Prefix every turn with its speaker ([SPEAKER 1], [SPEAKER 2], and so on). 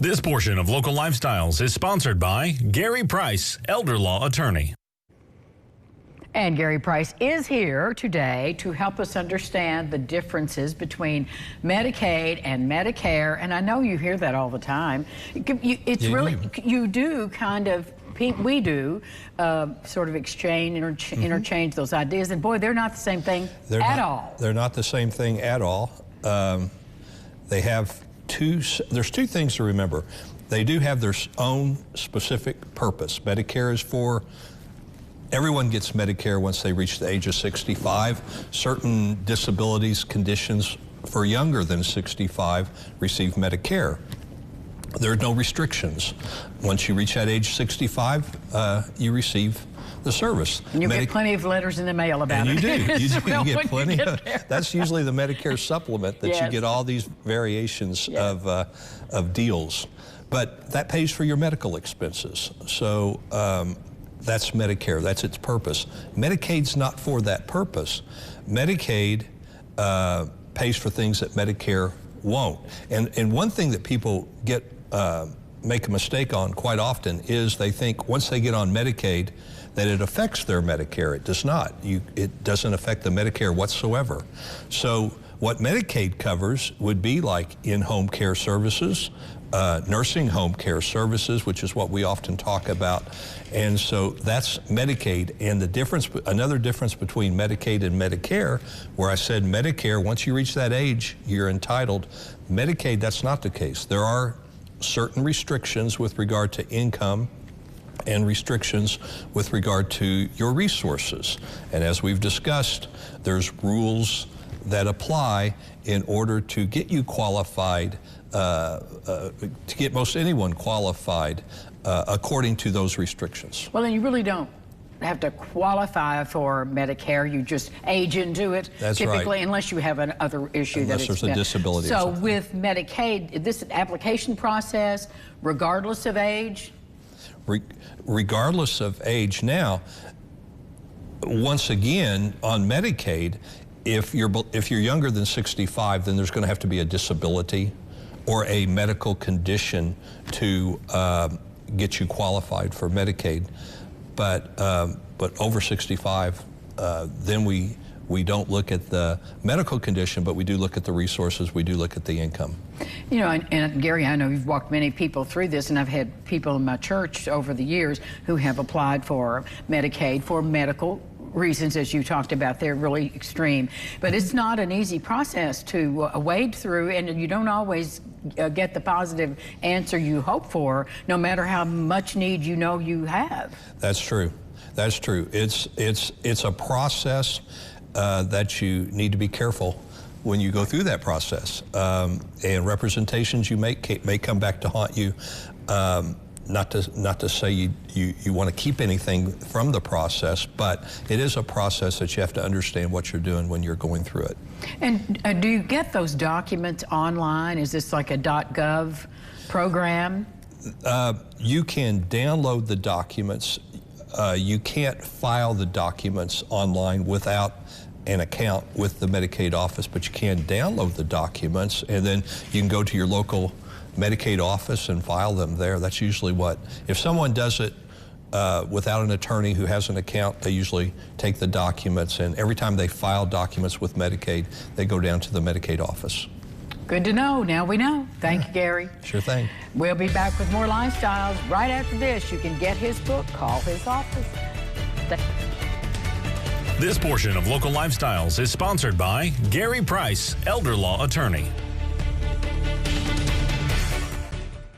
[SPEAKER 1] This portion of Local Lifestyles is sponsored by Gary Price, elder law attorney.
[SPEAKER 2] And Gary Price is here today to help us understand the differences between Medicaid and Medicare. And I know you hear that all the time. It's really, you do kind of, we do sort of interchange those ideas. And boy, they're not the same thing at all.
[SPEAKER 3] They're not the same thing at all. They have there's two things to remember. They do have their own specific purpose. Medicare is for everyone gets Medicare once they reach the age of 65. Certain disabilities, conditions for younger than 65 receive Medicare. There are no restrictions. Once you reach that age 65, you receive the service.
[SPEAKER 2] And you get plenty of letters in the mail about
[SPEAKER 3] it.
[SPEAKER 2] You
[SPEAKER 3] do. You get plenty. That's usually the Medicare supplement that you get all these variations of deals. But that pays for your medical expenses. So that's Medicare. That's its purpose. Medicaid's not for that purpose. Medicaid pays for things that Medicare won't. And one thing that people make a mistake on quite often is they think once they get on Medicaid that it affects their Medicare. It does not. It doesn't affect the Medicare whatsoever. So what Medicaid covers would be like in-home care services, nursing home care services, which is what we often talk about. And so that's Medicaid. And the difference, another difference between Medicaid and Medicare, where I said Medicare, once you reach that age, you're entitled. Medicaid, that's not the case. There are certain restrictions with regard to income and restrictions with regard to your resources. And as we've discussed, there's rules that apply in order to get you qualified, to get most anyone qualified according to those restrictions.
[SPEAKER 2] Well, then you really don't have to qualify for Medicare. You just age into it.
[SPEAKER 3] That's
[SPEAKER 2] typically,
[SPEAKER 3] right.
[SPEAKER 2] Unless you have another issue.
[SPEAKER 3] Unless there's a disability.
[SPEAKER 2] So with Medicaid, this application process, regardless of age?
[SPEAKER 3] Regardless of age. Now, once again, on Medicaid, if you're younger than 65, then there's going to have to be a disability or a medical condition to get you qualified for Medicaid. But over 65, then we don't look at the medical condition, but we do look at the resources, we do look at the income.
[SPEAKER 2] You know, and Gary, I know you've walked many people through this, and I've had people in my church over the years who have applied for Medicaid for medical reasons, as you talked about. They're really extreme. But it's not an easy process to wade through, and you don't always get the positive answer you hope for, no matter how much need you know you have. That's
[SPEAKER 3] true. That's true. It's a process that you need to be careful when you go through that process. And representations you make may come back to haunt you. Not to say you want to keep anything from the process, but it is a process that you have to understand what you're doing when you're going through it.
[SPEAKER 2] And do you get those documents online? Is this like a .gov program?
[SPEAKER 3] You can download the documents. You can't file the documents online without an account with the Medicaid office, but you can download the documents, and then you can go to your local Medicaid office and file them there. That's usually if someone does it without an attorney who has an account, they usually take the documents, and every time they file documents with Medicaid, they go down to the Medicaid office.
[SPEAKER 2] Good to know. Now we know. Thank you, Gary.
[SPEAKER 3] Sure thing.
[SPEAKER 2] We'll be back with more Lifestyles right after this. You can get his book, call his office.
[SPEAKER 1] This portion of Local Lifestyles is sponsored by Gary Price, elder law attorney.